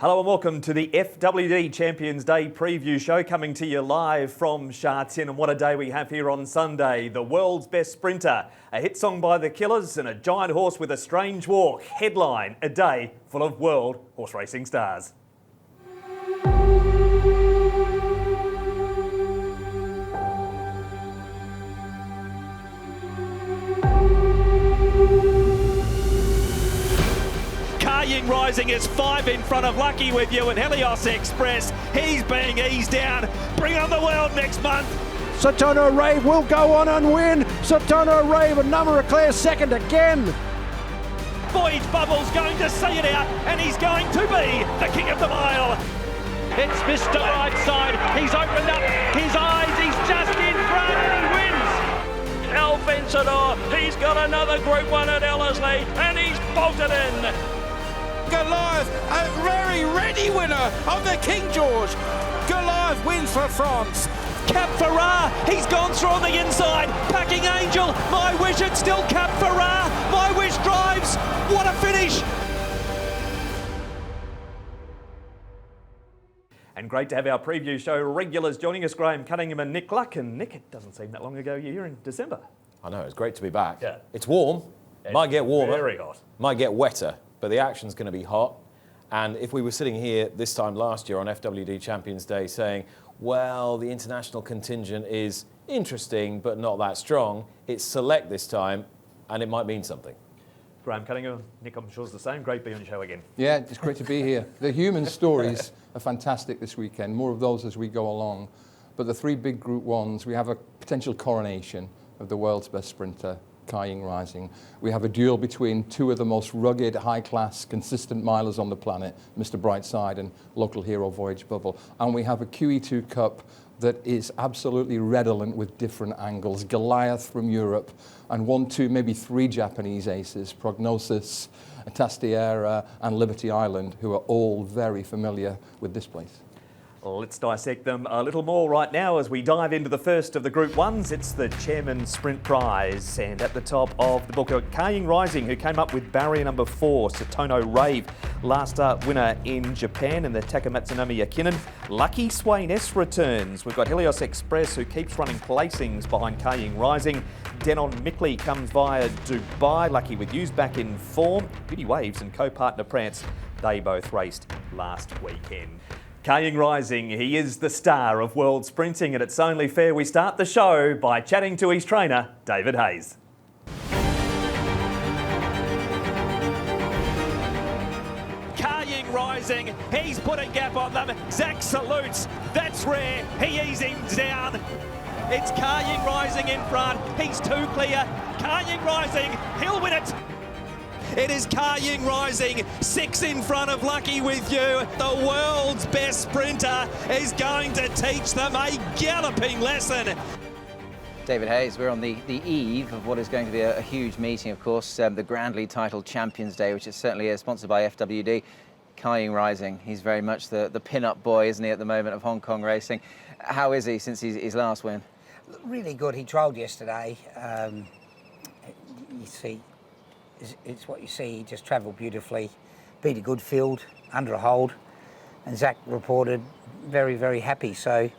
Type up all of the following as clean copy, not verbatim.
Hello and welcome to the FWD Champions Day preview show, coming to you live from Sha Tin. And what a day we have here on Sunday. The world's best sprinter, a hit song by the Killers and a giant horse with a strange walk. Headline, a day full of world horse racing stars. Rising is 5 in front of Lucky With You and Helios Express. He's being eased down. Bring on the world next month. Sha Tin Rave will go on and win. Sha Tin Rave and McNamara clear second again. Voyage Bubble's going to see it out, and he's going to be the king of the mile. It's Mr. Rightside. He's opened up his eyes. He's just in front and he wins. El Vencedor, he's got another Group 1 at Ellerslie, and he's bolted in. Goliath, a very ready winner of the King George. Goliath wins for France. Cap Ferrar, he's gone through on the inside. Packing Angel, My Wish, it's still Cap Ferrar. My Wish drives. What a finish. And great to have our preview show regulars joining us, Cunningham and Nick Luck. And Nick, it doesn't seem that long ago you're here in December. I know, it's great to be back. Yeah. It's warm, might get warmer, very hot, might get wetter, but the action's going to be hot. And if we were sitting here this time last year on FWD Champions Day saying, well, the international contingent is interesting but not that strong, it's select this time and it might mean something. Cunningham, Nick, I'm sure it's the same. Great to be on the show again. Yeah, it's great to be here. The human stories are fantastic this weekend, more of those as we go along. But the three big Group 1s, we have a potential coronation of the world's best sprinter, QEII Rising. We have a duel between two of the most rugged, high-class, consistent milers on the planet, Mr. Brightside and local hero Voyage Bubble. And we have a QEII Cup that is absolutely redolent with different angles. Goliath from Europe and 1, 2, maybe 3 Japanese aces, Prognosis, Tastiera and Liberty Island, who are all very familiar with this place. Let's dissect them a little more right now as we dive into the first of the Group 1s. It's the Chairman's Sprint Prize. And at the top of the book, QEII Rising, who came up with barrier number 4, Sha Tin Rave, last start winner in Japan, and the Takamatsunami Yakinen. Lucky Swain S returns. We've got Helios Express, who keeps running placings behind QEII Rising. Denon Mickley comes via Dubai. Lucky With You's back in form. Beauty Waves and co-partner Prance, they both raced last weekend. QEII Rising, he is the star of world sprinting, and it's only fair we start the show by chatting to his trainer, David Hayes. QEII Rising, he's put a gap on them. Zach salutes, that's rare, he eases him down. It's QEII Rising in front, he's too clear. QEII Rising, he'll win it. It is QEII Rising, 6 in front of Lucky With You. The world's best sprinter is going to teach them a galloping lesson. David Hayes, we're on the eve of what is going to be a huge meeting, of course, the grandly titled Champions Day, which is certainly sponsored by FWD. QEII Rising, he's very much the pin-up boy, isn't he, at the moment of Hong Kong racing. How is he since his last win? Really good. He trialled yesterday. You see, it's what you see. He just travelled beautifully, beat a good field under a hold, and Zach reported very, very happy. So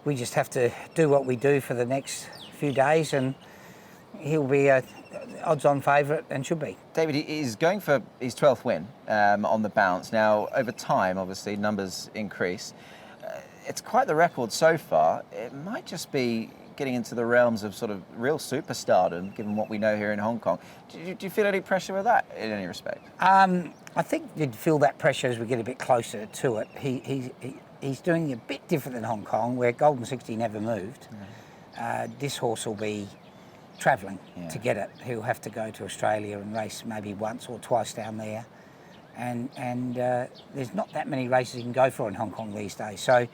we just have to do what we do for the next few days, and he'll be a odds-on favourite and should be. David, he's going for his 12th win on the bounce. Now, over time, obviously, numbers increase. It's quite the record so far. It might just be getting into the realms of sort of real superstardom, given what we know here in Hong Kong. Do you feel any pressure with that in any respect? I think you'd feel that pressure as we get a bit closer to it. He's doing a bit different than Hong Kong, where Golden 60 never moved. This horse will be travelling to get it. He'll have to go to Australia and race maybe once or twice down there. And there's not that many races he can go for in Hong Kong these days. So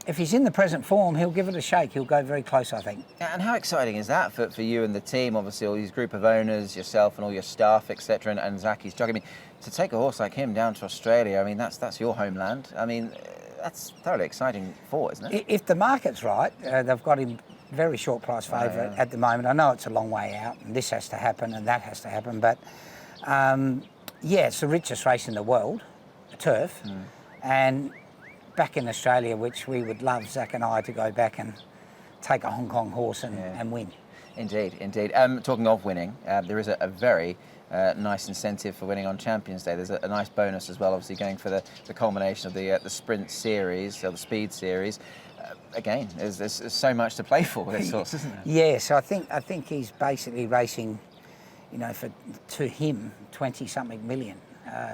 if he's in the present form, he'll give it a shake. He'll go very close, I think. And how exciting is that for you and the team? Obviously, all these group of owners, yourself and all your staff, etc., and Zacky's jug. I mean, to take a horse like him down to Australia, I mean, that's your homeland. I mean, that's thoroughly exciting for, isn't it? If the market's right, they've got him very short price favourite at the moment. I know it's a long way out, and this has to happen and that has to happen, but yeah, it's the richest race in the world. turf. And back in Australia, which we would love, Zach and I, to go back and take a Hong Kong horse and win. Indeed, indeed. Talking of winning, there is a very nice incentive for winning on Champions Day. There's a nice bonus as well, obviously going for the culmination of the sprint series, or the speed series. Again, there's so much to play for with this horse, isn't there? Yes, I think he's basically racing, for to him 20-something million,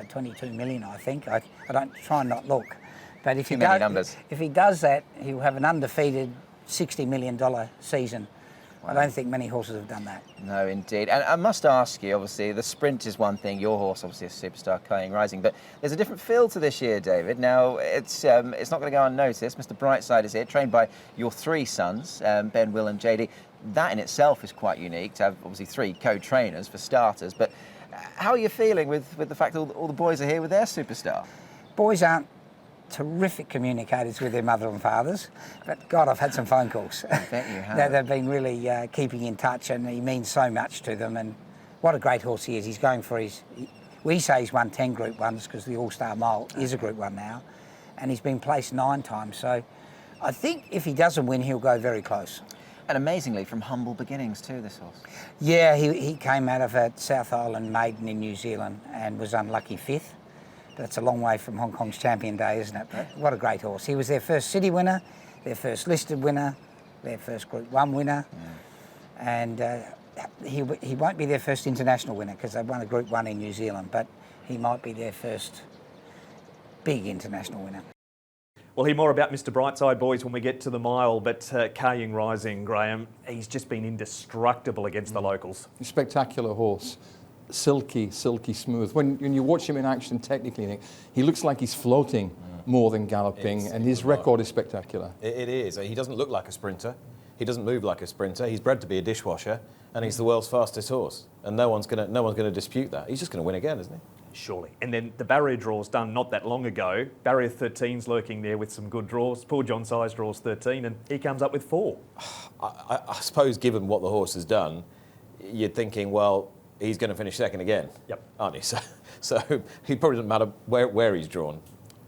22 million, I think. I don't try and not look, but if he does that, he'll have an undefeated $60 million season. Wow. I don't think many horses have done that. No, indeed. And I must ask you, obviously, the sprint is one thing. Your horse, obviously, is Superstar QEII Rising. But there's a different feel to this year, David. Now, it's not going to go unnoticed. Mr. Brightside is here, trained by your three sons, Ben, Will and JD. That in itself is quite unique, to have, obviously, three co-trainers for starters. But how are you feeling with the fact that all the boys are here with their Superstar? Boys aren't terrific communicators with their mother and fathers, but God, I've had some phone calls. I bet you have. They've been really keeping in touch, and he means so much to them. And what a great horse he is. He's going for we say he's won 10 Group 1s because the All-Star Mile is a Group 1 now, and he's been placed 9 times. So I think if he doesn't win, he'll go very close. And amazingly, from humble beginnings too, this horse. Yeah, he came out of a South Island maiden in New Zealand and was unlucky 5th. That's a long way from Hong Kong's Champion Day, isn't it? But what a great horse. He was their first city winner, their first listed winner, their first Group 1 winner. And he won't be their first international winner because they won a Group 1 in New Zealand, but he might be their first big international winner. We'll hear more about Mr. Brightside, boys, when we get to the mile, but QEII Rising, Graham, he's just been indestructible against the locals. Spectacular horse. Silky smooth. When you watch him in action technically, Nick, he looks like he's floating more than galloping, and his record is spectacular. It is. He doesn't look like a sprinter. He doesn't move like a sprinter. He's bred to be a dishwasher, and he's the world's fastest horse. And no one's gonna dispute that. He's just going to win again, isn't he? Surely. And then the barrier draws done not that long ago. Barrier 13's lurking there with some good draws. Poor John Size draws 13, and he comes up with 4. I suppose, given what the horse has done, you're thinking, well, he's going to finish second again, aren't he? So he probably doesn't matter where he's drawn.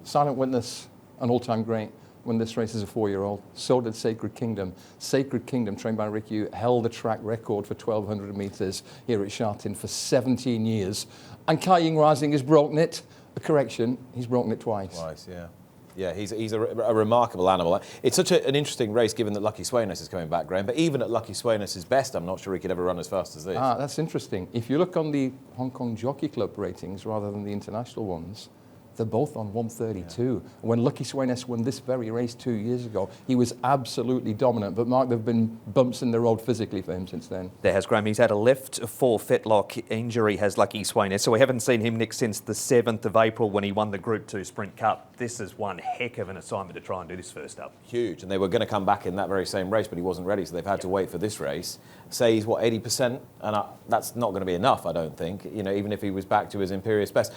Silent Witness, an all-time great, when this race is a 4-year-old. So did Sacred Kingdom. Sacred Kingdom, trained by Rick Hugh, held the track record for 1,200 metres here at Sha Tin for 17 years. And QEII Rising has broken it. A correction, he's broken it twice. Yeah, he's a remarkable animal. It's such an interesting race, given that Lucky Sweyness is coming back, Graham. But even at Lucky Sweyness's best, I'm not sure he could ever run as fast as this. That's interesting. If you look on the Hong Kong Jockey Club ratings rather than the international ones, they're both on 132. Yeah. When Lucky Sweyness won this very race 2 years ago, he was absolutely dominant. But Mark, there have been bumps in the road physically for him since then. There has, Graham. He's had a left fetlock injury, has Lucky Sweyness. So we haven't seen him, Nick, since the 7th of April when he won the Group 2 Sprint Cup. This is one heck of an assignment to try and do this first up. Huge. And they were going to come back in that very same race, but he wasn't ready, so they've had to wait for this race. Say he's, 80%? And that's not going to be enough, I don't think, even if he was back to his imperious best.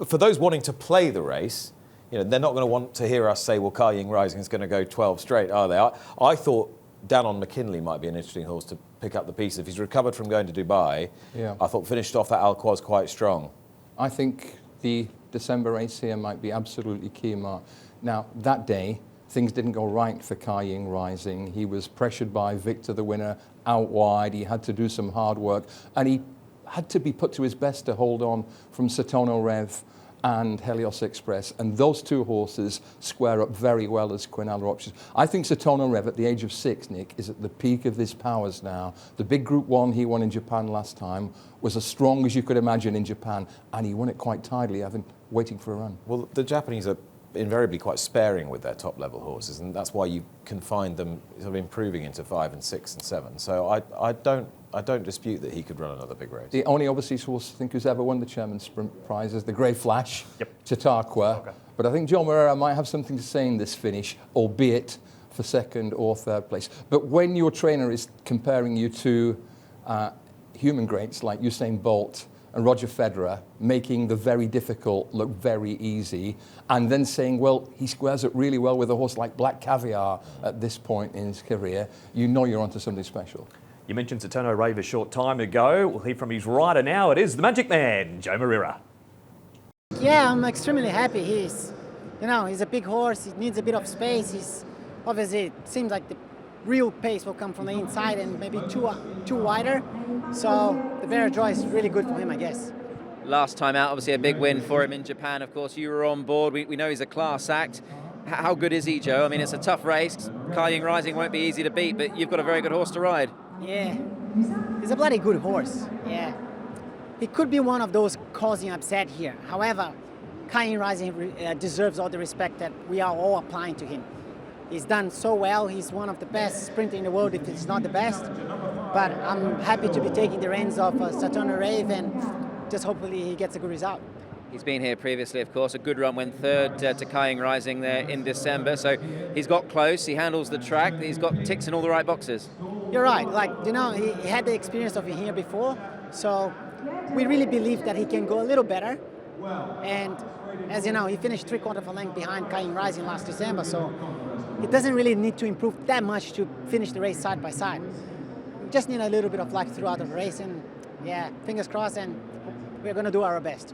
For those wanting to play the race, they're not going to want to hear us say, well, QEII Rising is going to go 12 straight, are they? I thought Dan on McKinley might be an interesting horse to pick up the piece. If he's recovered from going to Dubai, I thought finished off that Alquoz quite strong. I think the December race here might be absolutely key, Mark. Now, that day, things didn't go right for QEII Rising. He was pressured by Victor, the winner, out wide. He had to do some hard work, and he had to be put to his best to hold on from Satono Rev and Helios Express, and those two horses square up very well as Quinella options. I think Satono Rev at the age of 6, Nick, is at the peak of his powers now. The big Group 1 he won in Japan last time was as strong as you could imagine in Japan, and he won it quite tidily, waiting for a run. Well, the Japanese are invariably quite sparing with their top-level horses, and that's why you can find them sort of improving into 5 and 6 and 7. So I don't dispute that he could run another big race. The only overseas horse I think who's ever won the Chairman Sprint Prize is the Grey Flash, Chautauqua. Okay. But I think Joe Moreira might have something to say in this finish, albeit for 2nd or 3rd place. But when your trainer is comparing you to human greats like Usain Bolt and Roger Federer, making the very difficult look very easy, and then saying, well, he squares it really well with a horse like Black Caviar at this point in his career, you know you're onto something special. You mentioned Satono Rev a short time ago. We'll hear from his rider now. It is the Magic Man, Joe Moreira. Yeah, I'm extremely happy. He's a big horse. He needs a bit of space. He's obviously, it seems like the real pace will come from the inside and maybe too wider. So the better draw is really good for him, I guess. Last time out, obviously a big win for him in Japan. Of course, you were on board. We know he's a class act. How good is he, Joe? I mean, it's a tough race. QEII Rising won't be easy to beat, but you've got a very good horse to ride. Yeah, he's a bloody good horse. Yeah, he could be one of those causing upset here. However, QEII Rising deserves all the respect that we are all applying to him. He's done so well. He's one of the best sprinters in the world, if it's not the best. But I'm happy to be taking the reins of Saturno Rave, and just hopefully he gets a good result. He's been here previously, of course. A good run, went third to QEII Rising there in December. So he's got close. He handles the track. He's got ticks in all the right boxes. You're right. He had the experience of here before. So we really believe that he can go a little better. And as you know, he finished 3/4 of a length behind QEII Rising last December. So it doesn't really need to improve that much to finish the race side by side. We just need a little bit of luck throughout the race. And yeah, fingers crossed, and we're going to do our best.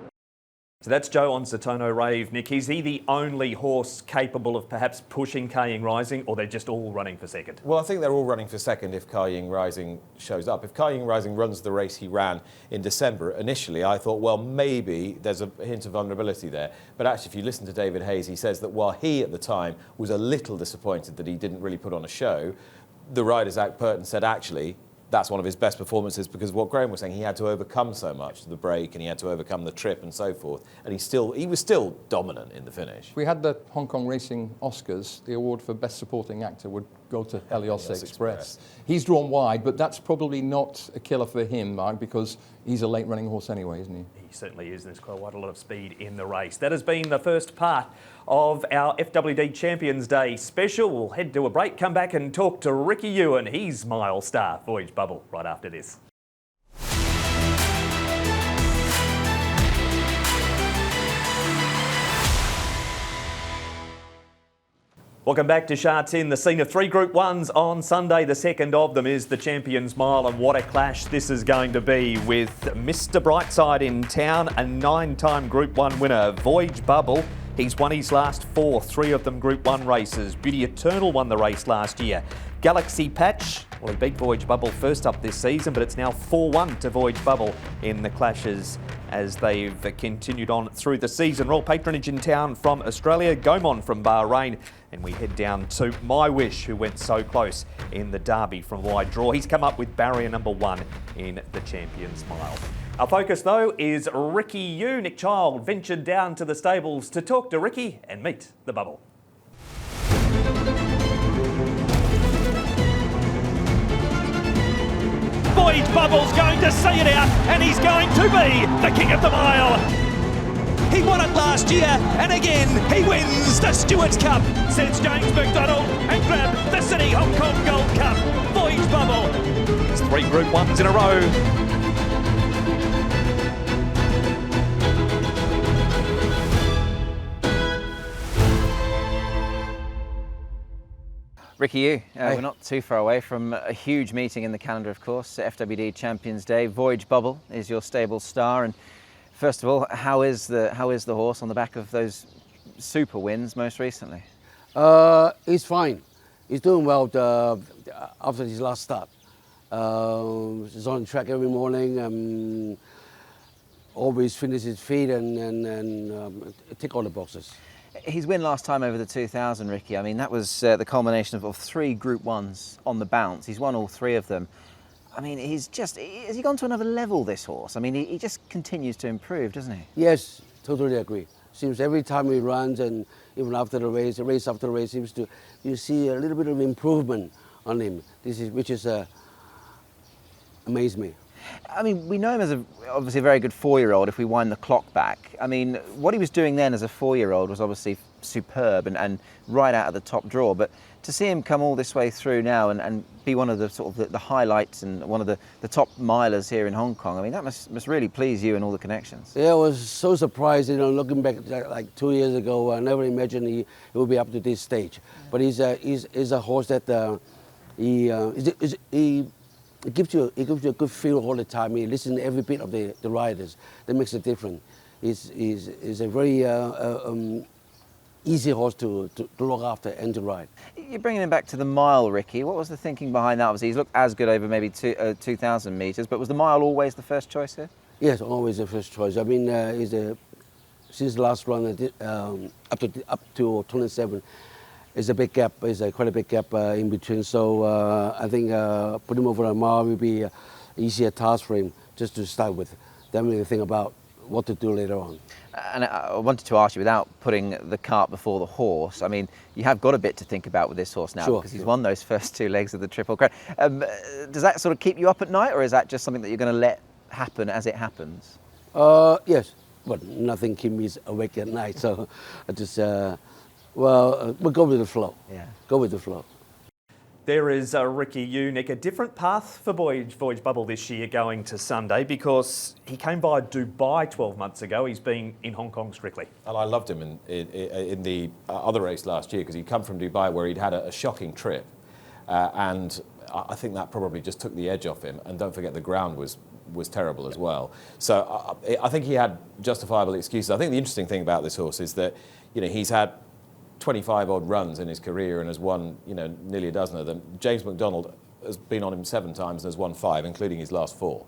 So that's Joe on Saturno Rave. Nick, is he the only horse capable of perhaps pushing QEII Rising, or they're just all running for second? Well, I think they're all running for second if QEII Rising shows up. If QEII Rising runs the race he ran in December, initially I thought, well, maybe there's a hint of vulnerability there. But actually, if you listen to David Hayes, he says that while he at the time was a little disappointed that he didn't really put on a show, the riders, Zach Purton, said actually, that's one of his best performances because what Graham was saying, he had to overcome so much, the break, and he had to overcome the trip and so forth. And he was still dominant in the finish. If we had the Hong Kong Racing Oscars, the award for Best Supporting Actor would go to Helios Express. He's drawn wide, but that's probably not a killer for him, Mark, because he's a late running horse anyway, isn't he? He certainly is. There's quite a lot of speed in the race. That has been the first part of our FWD Champions Day special. We'll head to a break, come back and talk to Ricky Ewan. He's Mile Star Voyage Bubble right after this. Welcome back to Sha Tin, the scene of 3 Group 1s on Sunday. The second of them is the Champions Mile, and what a clash this is going to be with Mr Brightside in town, a 9-time Group 1 winner, Voyage Bubble. He's won his last 4, 3 of them Group 1 races. Beauty Eternal won the race last year. Galaxy Patch, well, he beat Voyage Bubble first up this season, but it's now 4-1 to Voyage Bubble in the clashes as they've continued on through the season. Royal patronage in town from Australia, Gaumont from Bahrain, and we head down to My Wish, who went so close in the Derby from wide draw. He's come up with barrier number 1 in the Champions Mile. Our focus, though, is Ricky Ewan. Nick Child ventured down to the stables to talk to Ricky and meet the bubble. Voyage Bubble's going to see it out, and he's going to be the king of the mile. He won it last year, and again he wins the Stewards Cup, says James McDonald, and grabbed the City Hong Kong Gold Cup. Voyage Bubble. It's 3 Group 1s in a row. Ricky Ewan, we're not too far away from a huge meeting in the calendar, of course, FWD Champions Day. Voyage Bubble is your stable star, and first of all, how is the horse on the back of those super wins most recently? He's fine. He's doing well after his last start. He's on track every morning. Always finishes feet and tick all the boxes. His win last time over the 2000, Ricky, I mean, that was the culmination of 3 Group 1s on the bounce. He's won all 3 of them. I mean, has he gone to another level, this horse? I mean, he just continues to improve, doesn't he? Yes, totally agree. Seems every time he runs, and even after the race after the race, you see a little bit of improvement on him. Which amazed me. I mean, we know him as obviously a very good 4-year-old if we wind the clock back. I mean, what he was doing then as a 4-year-old was obviously superb and right out of the top draw. But to see him come all this way through now and be one of the sort of the highlights and one of the top milers here in Hong Kong, I mean, that must really please you and all the connections. Yeah, I was so surprised, looking back like 2 years ago. I never imagined he would be up to this stage. But he's a horse that It gives you a good feel all the time. You listen to every bit of the riders. That makes a difference. is a very easy horse to look after and to ride. You're bringing him back to the mile, Ricky. What was the thinking behind that? Obviously, he's looked as good over maybe 2,000 metres, but was the mile always the first choice here? Yes, always the first choice. I mean, since the last run up to 27, it's a big gap. It's quite a big gap in between. So I think putting him over a mile will be an easier task for him just to start with. Then we'll think about what to do later on. And I wanted to ask you, without putting the cart before the horse, I mean, you have got a bit to think about with this horse now, because he's won those first 2 legs of the Triple Crown. Does that sort of keep you up at night, or is that just something that you're going to let happen as it happens? Yes, but nothing keeps me awake at night, so I just, we'll go with the flow. Yeah. Go with the flow. There is Ricky Nick, a different path for Voyage Bubble this year going to Sunday, because he came by Dubai 12 months ago. He's been in Hong Kong strictly. And I loved him in the other race last year, because he'd come from Dubai where he'd had a shocking trip. And I think that probably just took the edge off him. And don't forget, the ground was terrible as well. So I think he had justifiable excuses. I think the interesting thing about this horse is that, you know, he's had 25 odd runs in his career and has won, you know, nearly a dozen of them. James McDonald has been on him 7 times and has won 5, including his last 4.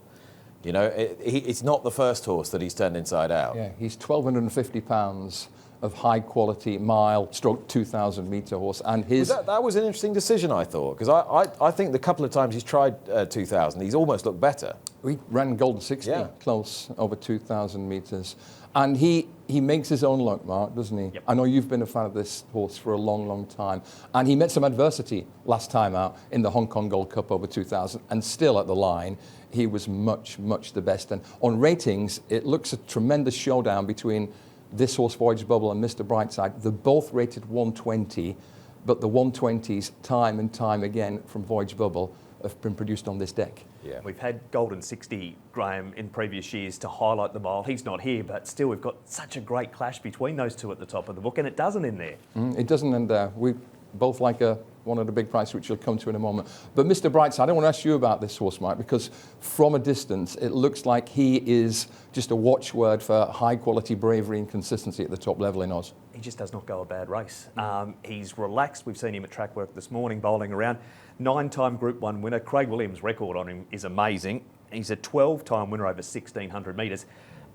You know, it's not the first horse that he's turned inside out. Yeah, he's 1,250 pounds of high quality mile stroke 2,000 metre horse, and his... That was an interesting decision, I thought, because I think the couple of times he's tried 2,000, he's almost looked better. We ran Golden 60 close over 2,000 metres. And he makes his own luck, Mark, doesn't he? Yep. I know you've been a fan of this horse for a long, long time. And he met some adversity last time out in the Hong Kong Gold Cup over 2,000. And still at the line, he was much, much the best. And on ratings, it looks a tremendous showdown between this horse, Voyage Bubble, and Mr. Brightside. They're both rated 120, but the 120s, time and time again from Voyage Bubble, have been produced on this deck. Yeah. We've had Golden 60, Graham, in previous years to highlight the mile. He's not here, but still we've got such a great clash between those two at the top of the book, and it doesn't in there. It doesn't, and we both like one of the big prices, which we'll come to in a moment. But Mr. Brightside, I want to ask you about this horse, Mike, because from a distance, it looks like he is just a watchword for high-quality bravery and consistency at the top level in Oz. He just does not go a bad race. He's relaxed. We've seen him at track work this morning, bowling around. 9-time Group 1 winner. Craig Williams' record on him is amazing. He's a 12-time winner over 1,600 metres.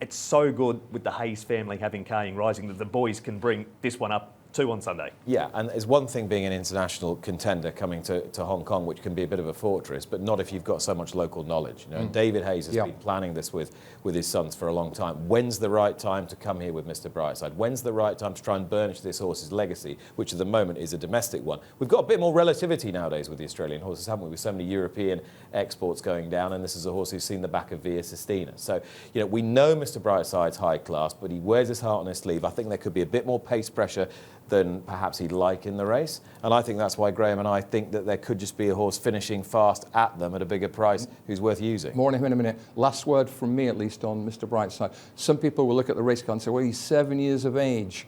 It's so good with the Hayes family having QEII Rising that the boys can bring this one up 2 on Sunday. Yeah, and there's one thing being an international contender coming to Hong Kong, which can be a bit of a fortress, but not if you've got so much local knowledge. You know, David Hayes has been planning this with his sons for a long time. When's the right time to come here with Mr. Brightside? When's the right time to try and burnish this horse's legacy, which at the moment is a domestic one? We've got a bit more relativity nowadays with the Australian horses, haven't we? With so many European exports going down, and this is a horse who's seen the back of Via Sistina. So, you know, we know Mr. Brightside's high class, but he wears his heart on his sleeve. I think there could be a bit more pace pressure than perhaps he'd like in the race. And I think that's why Graham and I think that there could just be a horse finishing fast at them at a bigger price who's worth using. More on him in a minute. Last word from me, at least, on Mr. Brightside. Some people will look at the race card and say, well, he's 7 years of age.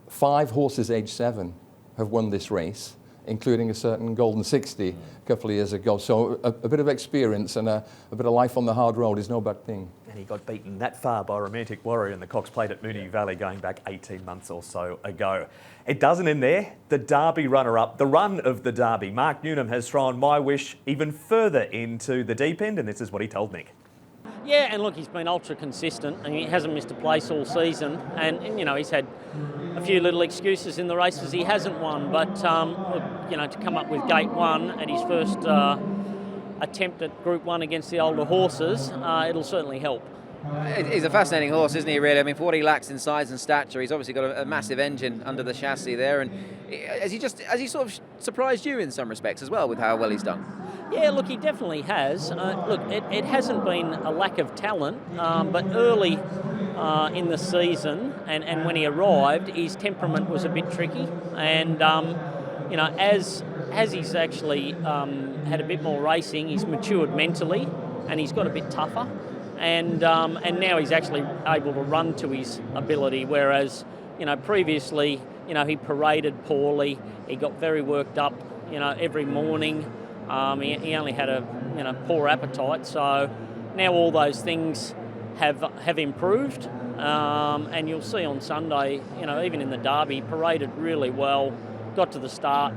5 horses age 7 have won this race, including a certain Golden 60 a couple of years ago. So a bit of experience and a bit of life on the hard road is no bad thing. And he got beaten that far by Romantic Warrior in the Cox Plate at Moonee Valley going back 18 months or so ago. It doesn't end there. The Derby runner-up, the run of the Derby. Mark Newnham has thrown My Wish even further into the deep end, and this is what he told Nick. Yeah, and look, he's been ultra consistent and he hasn't missed a place all season. And you know, he's had a few little excuses in the races he hasn't won. But, look, you know, to come up with Gate 1 at his first attempt at Group 1 against the older horses, it'll certainly help. He's a fascinating horse, isn't he, really? I mean, for what he lacks in size and stature, he's obviously got a massive engine under the chassis there. And has he sort of surprised you in some respects as well with how well he's done? Yeah, look, he definitely has. Look, it hasn't been a lack of talent, but early in the season and when he arrived, his temperament was a bit tricky. And, you know, as he's actually had a bit more racing, he's matured mentally and he's got a bit tougher. And now he's actually able to run to his ability, whereas, you know, previously, you know, he paraded poorly, he got very worked up, you know, every morning. He only had a, you know, poor appetite. So now all those things have improved, And you'll see on Sunday, even in the Derby, paraded really well, got to the start,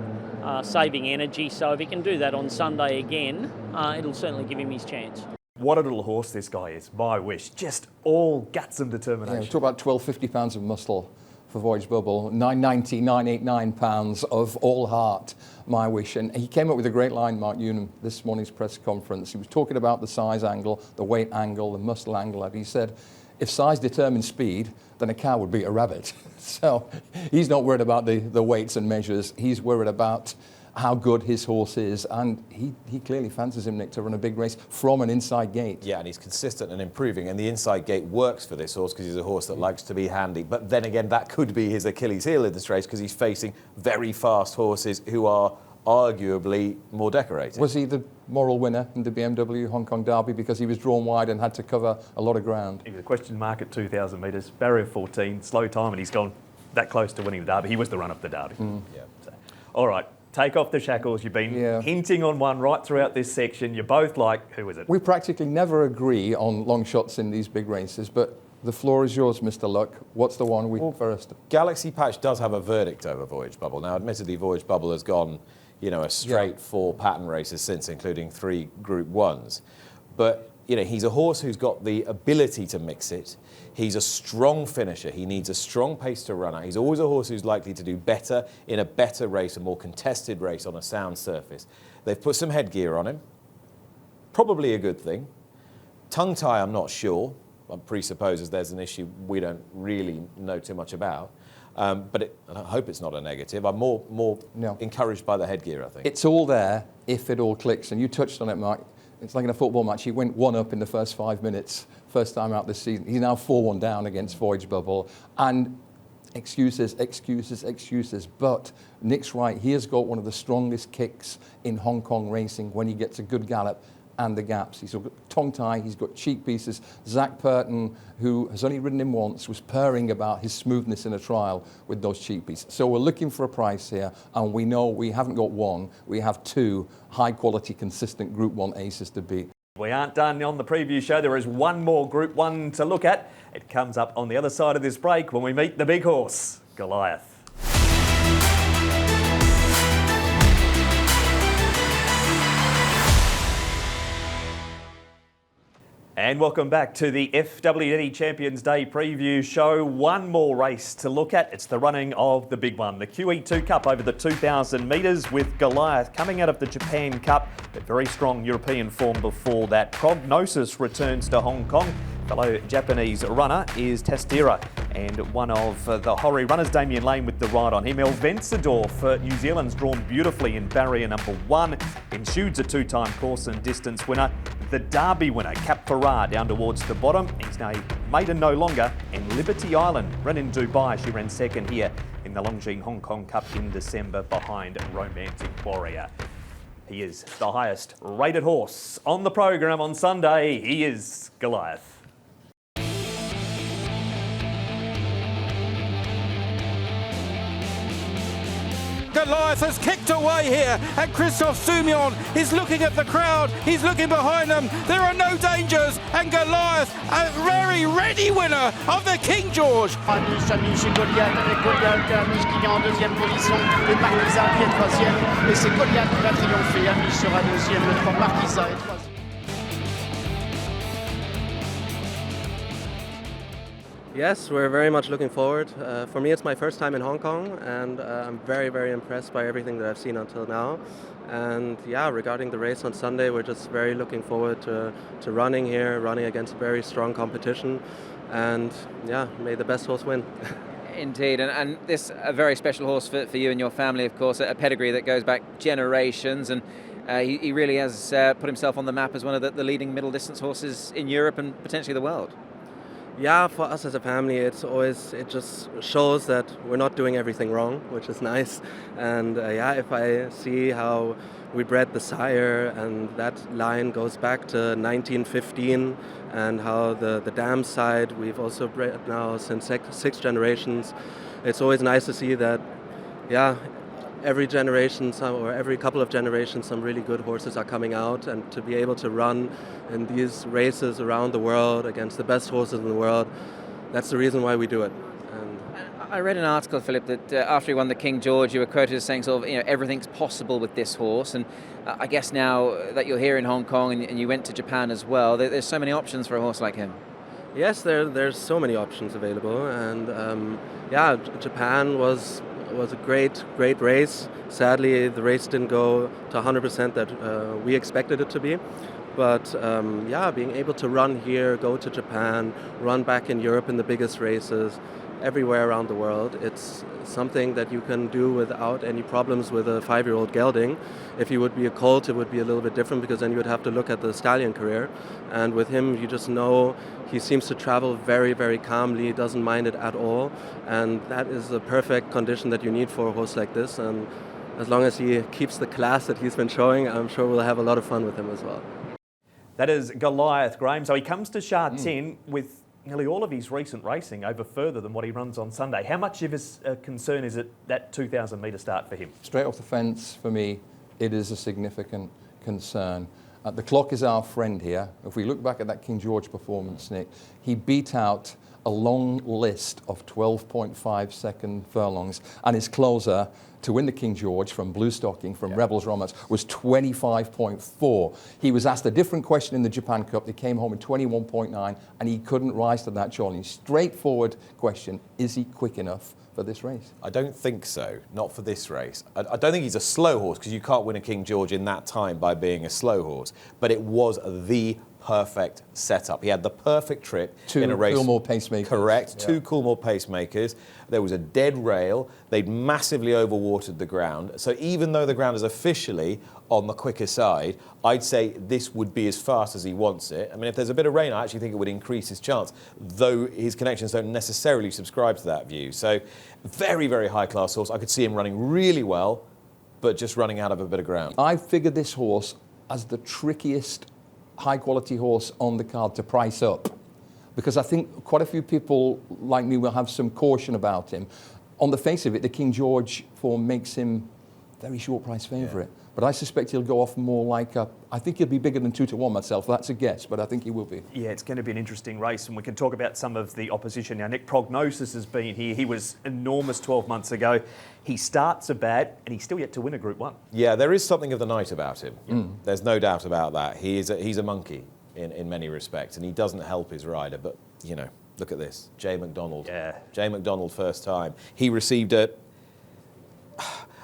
saving energy. So if he can do that on Sunday again, it'll certainly give him his chance. What a little horse this guy is, my wish. Just all guts and determination. Yeah, we talk about 1250 pounds of muscle for Voyage Bubble, 990, 989 pounds of all heart, my wish. And he came up with a great line, Mark Unum, this morning's press conference. He was talking about the size angle, the weight angle, the muscle angle, and he said, if size determines speed, then a cow would beat a rabbit. So he's not worried about the weights and measures. He's worried about how good his horse is, and he clearly fancies him, Nick, to run a big race from an inside gate. Yeah, and he's consistent and improving, and the inside gate works for this horse because he's a horse that likes to be handy. But then again, that could be his Achilles heel in this race because he's facing very fast horses who are arguably more decorated. Was he the moral winner in the BMW Hong Kong Derby because he was drawn wide and had to cover a lot of ground? He was a question mark at 2,000 metres, barrier 14, slow time, and he's gone that close to winning the Derby. He was the run-up the Derby. Yeah. So, all right. Take off the shackles. You've been hinting on one right throughout this section. You're both like, who is it? We practically never agree on long shots in these big races, but the floor is yours, Mr. Luck. What's the one we first? Galaxy Patch does have a verdict over Voyage Bubble. Now, admittedly, Voyage Bubble has gone, a straight 4 pattern races since, including 3 Group 1s. But, he's a horse who's got the ability to mix it. He's a strong finisher. He needs a strong pace to run at. He's always a horse who's likely to do better in a better race, a more contested race on a sound surface. They've put some headgear on him. Probably a good thing. Tongue tie, I'm not sure. I presuppose there's an issue we don't really know too much about. But I hope it's not a negative. I'm more encouraged by the headgear, I think. It's all there if it all clicks. And you touched on it, Mark. It's like in a football match. He went 1 up in the first 5 minutes, first time out this season. He's now 4-1 down against Voyage Bubble. And excuses. But Nick's right. He has got one of the strongest kicks in Hong Kong racing when he gets a good gallop and the gaps. He's got tongue tie, he's got cheek pieces. Zach Purton, who has only ridden him once, was purring about his smoothness in a trial with those cheek pieces. So we're looking for a price here, and we know we haven't got one, we have 2 high-quality, consistent Group 1 aces to beat. We aren't done on the preview show. There is one more Group 1 to look at. It comes up on the other side of this break when we meet the big horse, Goliath. And welcome back to the FWD Champions Day preview show. One more race to look at. It's the running of the big one, the QEII Cup over the 2,000 metres, with Goliath coming out of the Japan Cup, but very strong European form before that. Prognosis returns to Hong Kong. Fellow Japanese runner is Tastira, and one of the Hori runners, Damien Lane, with the ride on him. El Vencedor for New Zealand's drawn beautifully in barrier number 1. Ensued's a 2-time course and distance winner. The Derby winner, Cap Farrar, down towards the bottom. He's now maiden no longer. And Liberty Island ran in Dubai. She ran second here in the Longines Hong Kong Cup in December behind Romantic Warrior. He is the highest rated horse on the program on Sunday. He is Goliath. Goliath has kicked away here, and Christophe Soumillon is looking at the crowd. He's looking behind them. There are no dangers, and Goliath, a very ready winner of the King George. Chamil chez Goliath, avec Goliath, Amish qui est en 2e position, et Marquisa qui est 3e, et c'est Goliath qui va triompher. Amish sera 2e, le 3 Marquisa est 3e. Yes, we're very much looking forward. For me, it's my first time in Hong Kong, and I'm very, very impressed by everything that I've seen until now. And yeah, regarding the race on Sunday, we're just very looking forward to running here, running against very strong competition. And yeah, may the best horse win. Indeed, and this a very special horse for you and your family, of course, a pedigree that goes back generations, and he really has put himself on the map as one of the leading middle distance horses in Europe and potentially the world. Yeah, for us as a family, it just shows that we're not doing everything wrong, which is nice. And yeah, if I see how we bred the sire, and that line goes back to 1915, and how the dam side we've also bred now since 6 generations, it's always nice to see that, yeah, every generation or every couple of generations some really good horses are coming out, and to be able to run in these races around the world against the best horses in the world, that's the reason why we do it. I read an article, Philip, that after he won the King George, you were quoted as saying sort of, everything's possible with this horse. And I guess now that you're here in Hong Kong and you went to Japan as well, there's so many options for a horse like him. Yes, there's so many options available, and Japan was a great race. Sadly, the race didn't go to 100% that we expected it to be. But being able to run here, go to Japan, run back in Europe in the biggest races, everywhere around the world, it's something that you can do without any problems with a 5-year-old gelding. If he would be a colt, it would be a little bit different, because then you would have to look at the stallion career. And with him, you just know he seems to travel very, very calmly, doesn't mind it at all. And that is the perfect condition that you need for a horse like this. And as long as he keeps the class that he's been showing, I'm sure we'll have a lot of fun with him as well. That is Goliath, Graham. So he comes to Sha Tin with nearly all of his recent racing over further than what he runs on Sunday. How much of a concern is it that 2,000 metre start for him? Straight off the fence, for me, it is a significant concern. The clock is our friend here. If we look back at that King George performance, Nick, he beat out a long list of 12.5 second furlongs, and his closer to win the King George from Blue Stocking, from Rebels Romance, was 25.4. He was asked a different question in the Japan Cup. He came home in 21.9, and he couldn't rise to that challenge. Straightforward question, is he quick enough for this race? I don't think so, not for this race. I don't think he's a slow horse, because you can't win a King George in that time by being a slow horse, but it was the perfect setup. He had the perfect trip in a race. Two Coolmore pacemakers. Correct, yeah. 2 Coolmore pacemakers. There was a dead rail. They'd massively overwatered the ground. So even though the ground is officially on the quicker side, I'd say this would be as fast as he wants it. I mean, if there's a bit of rain, I actually think it would increase his chance, though his connections don't necessarily subscribe to that view. So very, very high-class horse. I could see him running really well, but just running out of a bit of ground. I figured this horse as the trickiest high-quality horse on the card to price up, because I think quite a few people like me will have some caution about him. On the face of it, the King George form makes him very short price favourite. Yeah. But I suspect he'll go off more like I think he'll be bigger than 2-1 myself. That's a guess, but I think he will be. Yeah, it's going to be an interesting race, and we can talk about some of the opposition now. Nick, Prognosis has been here. He was enormous 12 months ago. He starts a bad, and he's still yet to win a Group 1. Yeah, there is something of the night about him. There's no doubt about that. He's a monkey in many respects, and he doesn't help his rider. But, you know, look at this. Jay McDonald. Yeah. Jay McDonald, first time. He received a...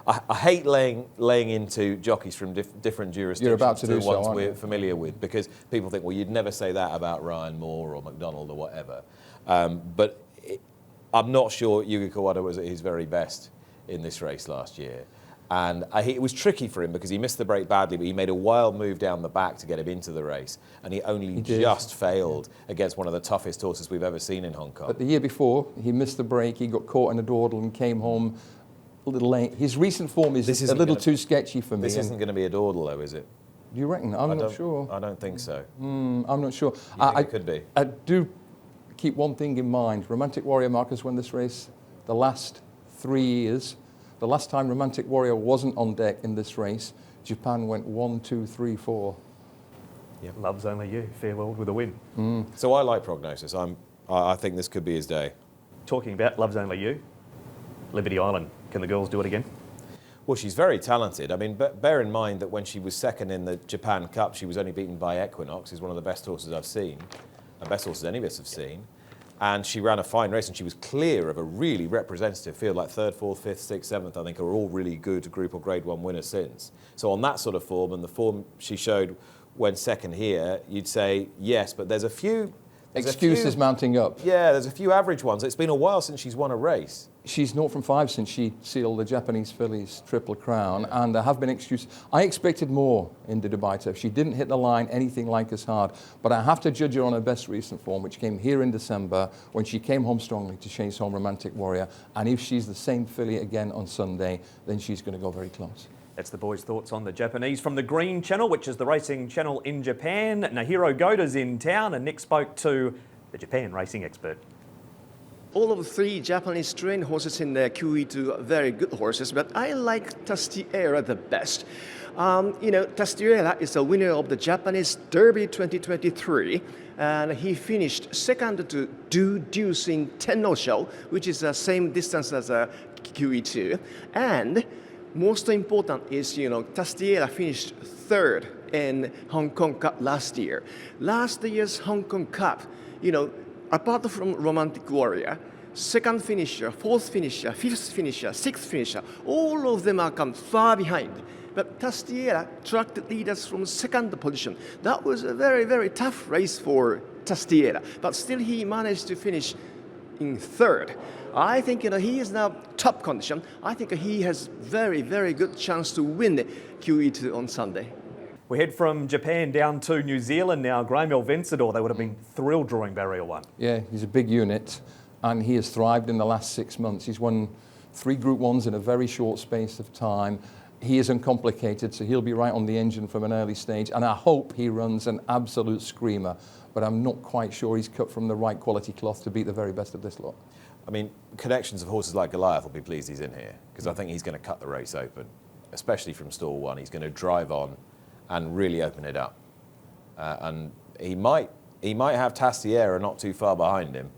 I hate laying into jockeys from different jurisdictions. You're about to do so, ones aren't we're you? familiar with, because people think, well, you'd never say that about Ryan Moore or McDonald or whatever. But I'm not sure Yuga Kawada was at his very best in this race last year. And it was tricky for him because he missed the break badly, but he made a wild move down the back to get him into the race. And he only just failed against one of the toughest horses we've ever seen in Hong Kong. But the year before, he missed the break, he got caught in a dawdle and came home a little late. His recent form is a little too sketchy for me. This isn't going to be a dawdle, though, is it? Do you reckon? I'm not sure. I don't think so. I'm not sure. It could be. I do keep one thing in mind. Romantic Warrior Marcus won this race the last 3 years. The last time Romantic Warrior wasn't on deck in this race, Japan went 1, 2, 3, 4. Yeah, Love's Only You. Farewell with a win. So I like Prognosis. I think this could be his day. Talking about Love's Only You, Liberty Island. Can the girls do it again? Well, she's very talented. I mean, bear in mind that when she was second in the Japan Cup, she was only beaten by Equinox, who's one of the best horses I've seen, and best horses any of us have seen. And she ran a fine race, and she was clear of a really representative field, like 3rd, 4th, 5th, 6th, 7th, I think, are all really good Group or Grade 1 winners since. So on that sort of form, and the form she showed when second here, you'd say yes, but there's a few... Excuses mounting up. Yeah, there's a few average ones. It's been a while since she's won a race. She's 0 from 5 since she sealed the Japanese fillies Triple Crown, and there have been excuses. I expected more in the Dubai Turf. She didn't hit the line anything like as hard, but I have to judge her on her best recent form, which came here in December when she came home strongly to chase home Romantic Warrior, and if she's the same filly again on Sunday, then she's going to go very close. That's the boys' thoughts on the Japanese from the Green Channel, which is the racing channel in Japan. Nahiro Goda's in town, and Nick spoke to the Japan racing expert. all of the three Japanese trained horses in the QE2 are very good horses, but I like Tastiera the best. Tastiera is the winner of the Japanese Derby 2023, and he finished second to Do Deuce in Tenno Show, which is the same distance as a QE2. And most important is, Tastiera finished third in Hong Kong Cup last year. Last year's Hong Kong Cup, apart from Romantic Warrior, second finisher, fourth finisher, fifth finisher, sixth finisher, all of them are come far behind. But Tastiera tracked leaders from second position. That was a very, very tough race for Tastiera, but still he managed to finish in third. I think he is now top condition. I think he has very, very good chance to win the QE2 on Sunday. We head from Japan down to New Zealand now. Graham Vencedor, they would have been thrilled drawing Barrier 1. Yeah, he's a big unit, and he has thrived in the last 6 months. He's won 3 Group 1s in a very short space of time. He is uncomplicated, so he'll be right on the engine from an early stage, and I hope he runs an absolute screamer, but I'm not quite sure he's cut from the right quality cloth to beat the very best of this lot. I mean, connections of horses like Goliath will be pleased he's in here, because I think he's going to cut the race open, especially from stall 1. He's going to drive on and really open it up. And he might have Tastiera not too far behind him,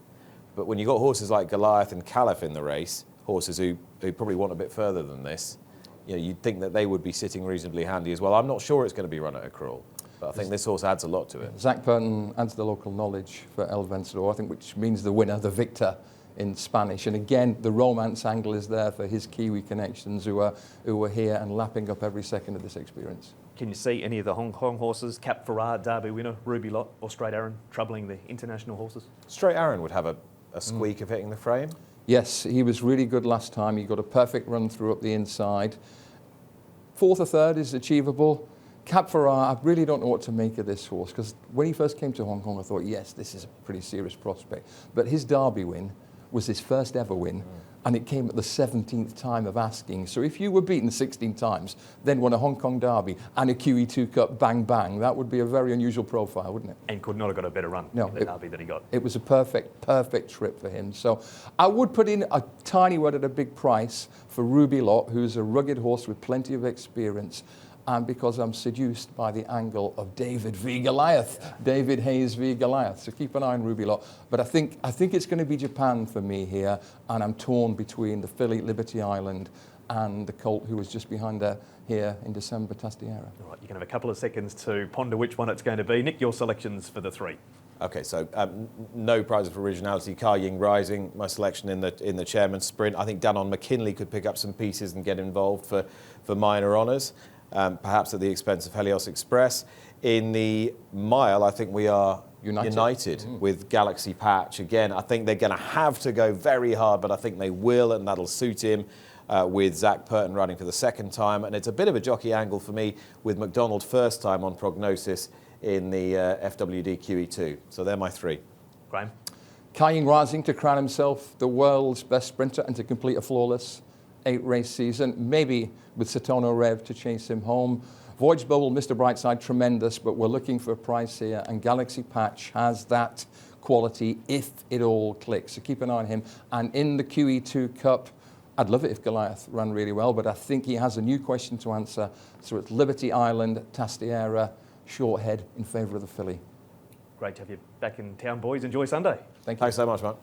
but when you've got horses like Goliath and Caliph in the race, horses who probably want a bit further than this, you'd think that they would be sitting reasonably handy as well. I'm not sure it's going to be run at a crawl, but I think this horse adds a lot to it. Zach Burton adds the local knowledge for El Vencedor, I think, which means the winner, the victor in Spanish. And again, the romance angle is there for his Kiwi connections who are here and lapping up every second of this experience. Can you see any of the Hong Kong horses, Cap Ferrat, Derby winner, Ruby Lot or Straight Aaron, troubling the international horses? Straight Aaron would have a squeak of hitting the frame. Yes, he was really good last time. He got a perfect run through up the inside. 4th or 3rd is achievable. Cap Ferrat, I really don't know what to make of this horse, because when he first came to Hong Kong, I thought, yes, this is a pretty serious prospect. But his Derby win was his first ever win, and it came at the 17th time of asking. So if you were beaten 16 times, then won a Hong Kong Derby and a QE2 Cup, bang, bang, that would be a very unusual profile, wouldn't it? And could not have got a better run in the Derby that he got. It was a perfect trip for him. So I would put in a tiny word at a big price for Ruby Lot, who's a rugged horse with plenty of experience, and because I'm seduced by the angle of David v Goliath, David Hayes v Goliath. So keep an eye on Ruby Lot. But I think it's going to be Japan for me here, and I'm torn between the filly Liberty Island and the colt who was just behind her here in December, Tastiera. All right, you can have a couple of seconds to ponder which one it's going to be. Nick, your selections for the 3. Okay, so no prizes for originality. QEII Rising, my selection in the Chairman's Sprint. I think Danon McKinley could pick up some pieces and get involved for minor honours. Perhaps at the expense of Helios Express. In the mile, I think we are united with Galaxy Patch. Again, I think they're going to have to go very hard, but I think they will, and that'll suit him, with Zach Purton running for the 2nd time. And it's a bit of a jockey angle for me with McDonald first time on prognosis in the FWD QEII. So they're my 3. Graham? QEII Rising to crown himself the world's best sprinter and to complete a flawless 8-race season, maybe with Satono Rev to chase him home. Voyage Bubble, Mr. Brightside, tremendous, but we're looking for a price here, and Galaxy Patch has that quality if it all clicks. So keep an eye on him. And in the QE2 Cup, I'd love it if Goliath ran really well, but I think he has a new question to answer. So it's Liberty Island, Tastiera, short head in favour of the filly. Great to have you back in town, boys. Enjoy Sunday. Thank you. Thanks so much, Mark.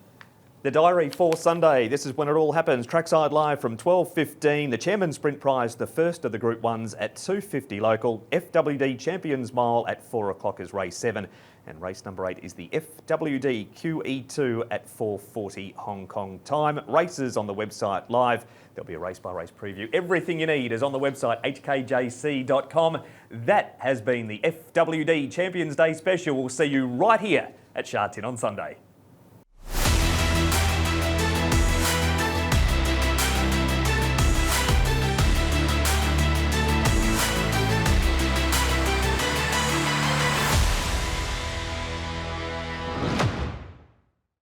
The diary for Sunday, this is when it all happens. Trackside live from 12:15. The Chairman's Sprint Prize, the first of the Group 1s at 2:50 local. FWD Champions Mile at 4 o'clock is race 7. And race number 8 is the FWD QEII at 4:40 Hong Kong time. Races on the website live. There'll be a race-by-race preview. Everything you need is on the website, hkjc.com. That has been the FWD Champions Day special. We'll see you right here at Sha Tin on Sunday.